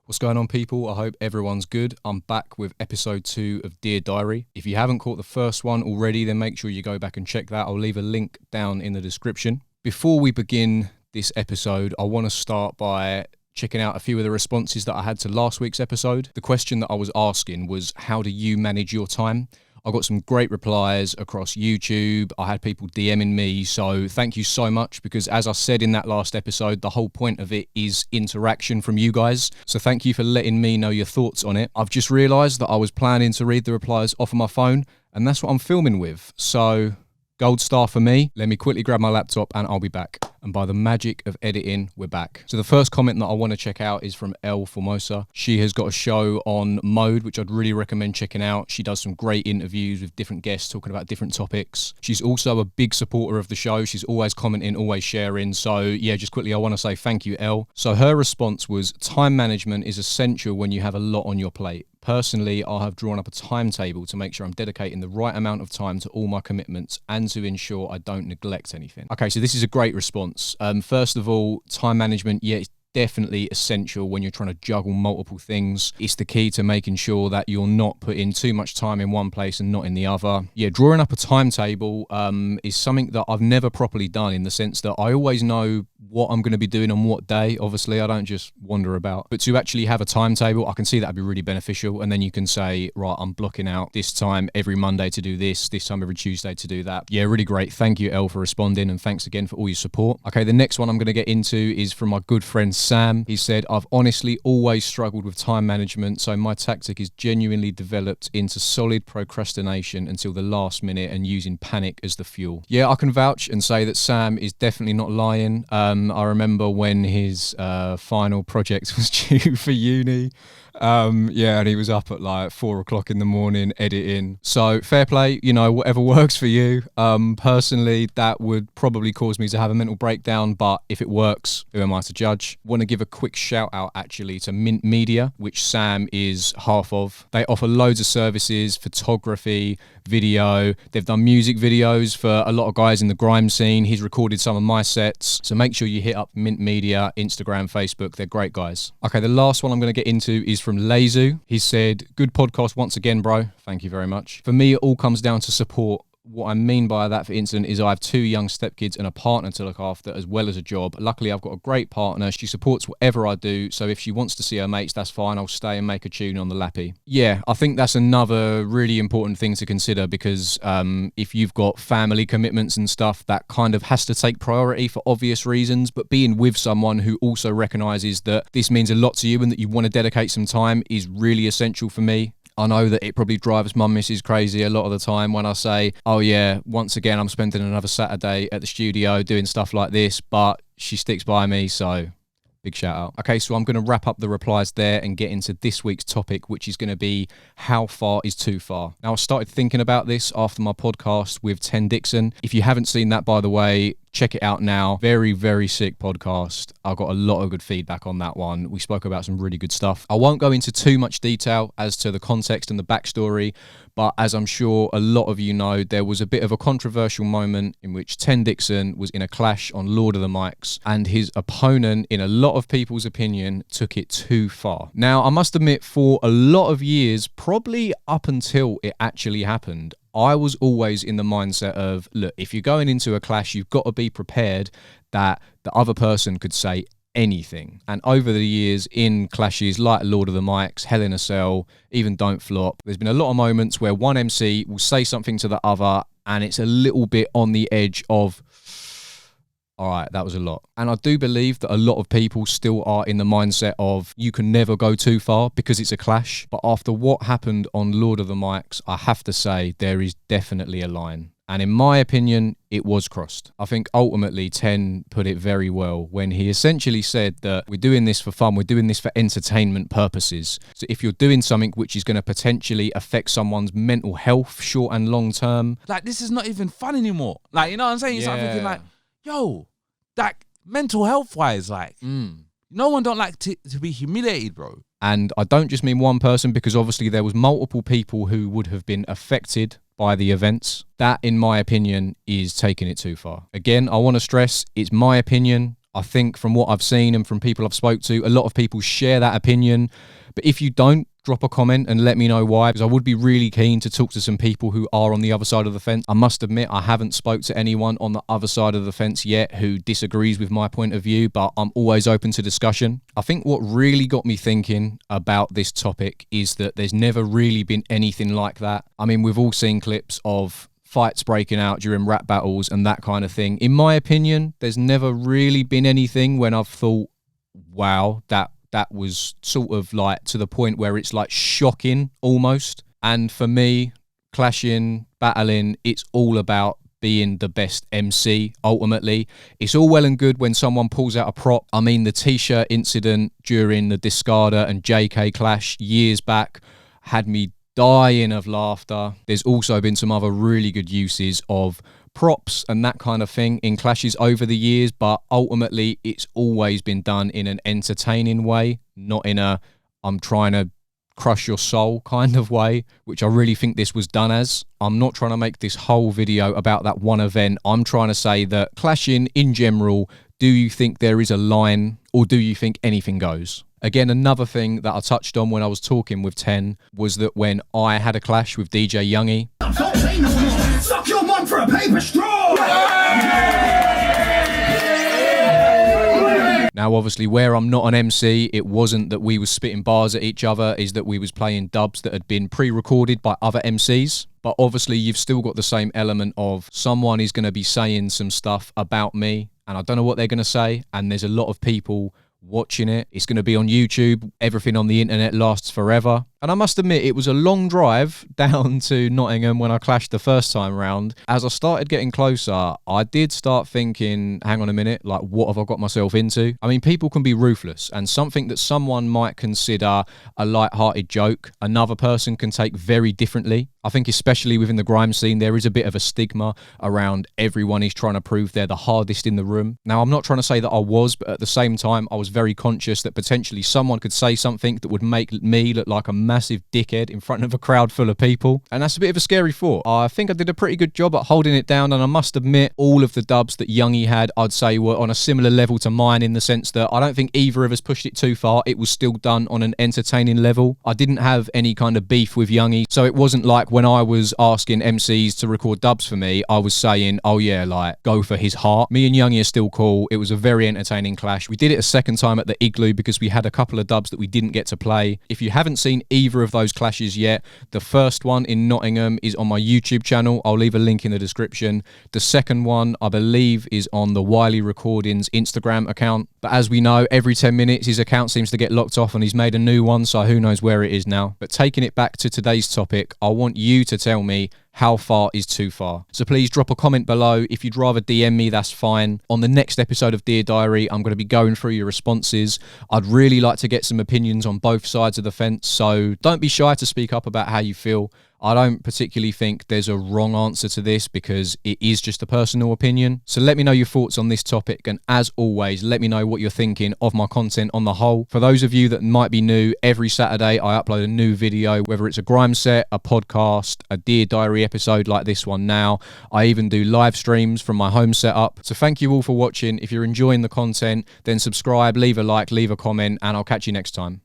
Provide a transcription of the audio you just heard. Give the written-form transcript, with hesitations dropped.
What's going on, people? I hope everyone's good. I'm back with episode 2 of Dear Diary. If you haven't caught the first one already, then make sure you go back and check that. I'll leave a link down in the description. Before we begin this episode, I want to start by checking out a few of the responses that I had to last week's episode. The question that I was asking was, how do you manage your time? I got some great replies across YouTube. I had people DMing me, so thank you so much, because as I said in that last episode, the whole point of it is interaction from you guys. So thank you for letting me know your thoughts on it. I've just realised that I was planning to read the replies off of my phone, and that's what I'm filming with. So gold star for me. Let me quickly grab my laptop and I'll be back. And by the magic of editing, we're back. So the first comment that I want to check out is from Elle Formosa. She has got a show on Mode, which I'd really recommend checking out. She does some great interviews with different guests talking about different topics. She's also a big supporter of the show. She's always commenting, always sharing. So yeah, just quickly, I want to say thank you, Elle. So her response was, time management is essential when you have a lot on your plate. Personally, I have drawn up a timetable to make sure I'm dedicating the right amount of time to all my commitments and to ensure I don't neglect anything. Okay, so this is a great response. First of all, time management, yeah, it's definitely essential when you're trying to juggle multiple things. It's the key to making sure that you're not putting too much time in one place and not in the other. Yeah, drawing up a timetable is something that I've never properly done, in the sense that I always know what I'm going to be doing on what day. Obviously, I don't just wander about. But to actually have a timetable, I can see that'd be really beneficial. And then you can say, right, I'm blocking out this time every Monday to do this time every Tuesday to do that. Yeah, really great. Thank you, Elle, for responding, and thanks again for all your support. Okay, the next one I'm going to get into is from my good friend Sam. He said, I've honestly always struggled with time management, so my tactic is genuinely developed into solid procrastination until the last minute and using panic as the fuel. Yeah, I can vouch and say that Sam is definitely not lying. I remember when his final project was due for uni. Yeah, and he was up at like 4 o'clock in the morning editing. So fair play, you know, whatever works for you. Personally, that would probably cause me to have a mental breakdown, but if it works, who am I to judge? Want to give a quick shout out actually to Mint Media, which Sam is half of. They offer loads of services, photography, video. They've done music videos for a lot of guys in the grime scene. He's recorded some of my sets. So make sure you hit up Mint Media, Instagram, Facebook. They're great guys. Okay, the last one I'm going to get into is from Lazu. He said, good podcast once again, bro. Thank you very much. For me, it all comes down to support. What I mean by that, for instance, is I have 2 young stepkids and a partner to look after, as well as a job. Luckily, I've got a great partner. She supports whatever I do, so if she wants to see her mates, that's fine. I'll stay and make a tune on the lappy. Yeah, I think that's another really important thing to consider, because if you've got family commitments and stuff, that kind of has to take priority for obvious reasons, but being with someone who also recognises that this means a lot to you and that you want to dedicate some time is really essential for me. I know that it probably drives my missus crazy a lot of the time when I say, oh yeah, once again, I'm spending another Saturday at the studio doing stuff like this, but she sticks by me, so big shout out. Okay, so I'm going to wrap up the replies there and get into this week's topic, which is going to be, how far is too far? Now, I started thinking about this after my podcast with Ten Dixon. If you haven't seen that, by the way, check it out now. Very, very sick podcast. I got a lot of good feedback on that one. We spoke about some really good stuff. I won't go into too much detail as to the context and the backstory, but as I'm sure a lot of you know, there was a bit of a controversial moment in which Ten Dixon was in a clash on Lord of the Mics, and his opponent, in a lot of people's opinion, took it too far. Now, I must admit, for a lot of years, probably up until it actually happened, I was always in the mindset of, look, if you're going into a clash, you've got to be prepared that the other person could say anything. And over the years, in clashes like Lord of the Mics, Hell in a Cell, even Don't Flop, there's been a lot of moments where one MC will say something to the other and it's a little bit on the edge of, all right, that was a lot. And I do believe that a lot of people still are in the mindset of, you can never go too far because it's a clash. But after what happened on Lord of the Mics, I have to say there is definitely a line. And in my opinion, it was crossed. I think ultimately Ten put it very well when he essentially said that we're doing this for fun, we're doing this for entertainment purposes. So if you're doing something which is going to potentially affect someone's mental health, short and long term. Like, this is not even fun anymore. Like, you know what I'm saying? You start thinking like, yo, like, mental health wise, like, no one don't like to be humiliated, bro. And I don't just mean one person, because obviously there was multiple people who would have been affected by the events. That, in my opinion, is taking it too far. Again, I want to stress, it's my opinion. I think from what I've seen and from people I've spoke to, a lot of people share that opinion. But if you don't, drop a comment and let me know why, because I would be really keen to talk to some people who are on the other side of the fence. I must admit, I haven't spoke to anyone on the other side of the fence yet who disagrees with my point of view, but I'm always open to discussion. I think what really got me thinking about this topic is that there's never really been anything like that. I mean, we've all seen clips of fights breaking out during rap battles and that kind of thing. In my opinion, there's never really been anything when I've thought, wow, that was sort of like to the point where it's like shocking almost. And for me, clashing, battling, it's all about being the best MC ultimately. It's all well and good when someone pulls out a prop. I mean, the t-shirt incident during the Discarder and JK clash years back had me dying of laughter. There's also been some other really good uses of props and that kind of thing in clashes over the years, but ultimately it's always been done in an entertaining way, not in a I'm trying to crush your soul kind of way, which I really think this was done as. I'm not trying to make this whole video about that one event. I'm trying to say that clashing in general, do you think there is a line or do you think anything goes? Again, another thing that I touched on when I was talking with Ten was that when I had a clash with DJ Youngie, suck your mum for a paper straw! Now, obviously, where I'm not an MC, it wasn't that we was spitting bars at each other, is that we was playing dubs that had been pre-recorded by other MCs. But obviously, you've still got the same element of someone is going to be saying some stuff about me, and I don't know what they're going to say, and there's a lot of people watching it. It's going to be on YouTube. Everything on the internet lasts forever. And I must admit, it was a long drive down to Nottingham when I clashed the first time round. As I started getting closer, I did start thinking, hang on a minute, like, what have I got myself into? I mean, people can be ruthless, and something that someone might consider a light-hearted joke, another person can take very differently. I think especially within the grime scene, there is a bit of a stigma around everyone is trying to prove they're the hardest in the room. Now, I'm not trying to say that I was, but at the same time, I was very conscious that potentially someone could say something that would make me look like a massive dickhead in front of a crowd full of people. And that's a bit of a scary thought. I think I did a pretty good job at holding it down, and I must admit, all of the dubs that Youngie had, I'd say were on a similar level to mine in the sense that I don't think either of us pushed it too far. It was still done on an entertaining level. I didn't have any kind of beef with Youngie, so it wasn't like when I was asking MCs to record dubs for me, I was saying, oh yeah, like, go for his heart. Me and Youngie are still cool. It was a very entertaining clash. We did it a second time at the Igloo because we had a couple of dubs that we didn't get to play. If you haven't seen either of those clashes yet, the first one in Nottingham is on my YouTube channel. I'll leave a link in the description. The second one, I believe, is on the Wiley Recordings Instagram account. But as we know, every 10 minutes his account seems to get locked off and he's made a new one, so who knows where it is now. But taking it back to today's topic, I want you to tell me how far is too far. So please drop a comment below. If you'd rather DM me, that's fine. On the next episode of Dear Diary, I'm going to be going through your responses. I'd really like to get some opinions on both sides of the fence, so don't be shy to speak up about how you feel. I don't particularly think there's a wrong answer to this because it is just a personal opinion. So let me know your thoughts on this topic, and as always, let me know what you're thinking of my content on the whole. For those of you that might be new, every Saturday I upload a new video, whether it's a grime set, a podcast, a Dear Diary episode like this one now. I even do live streams from my home setup. So thank you all for watching. If you're enjoying the content, then subscribe, leave a like, leave a comment, and I'll catch you next time.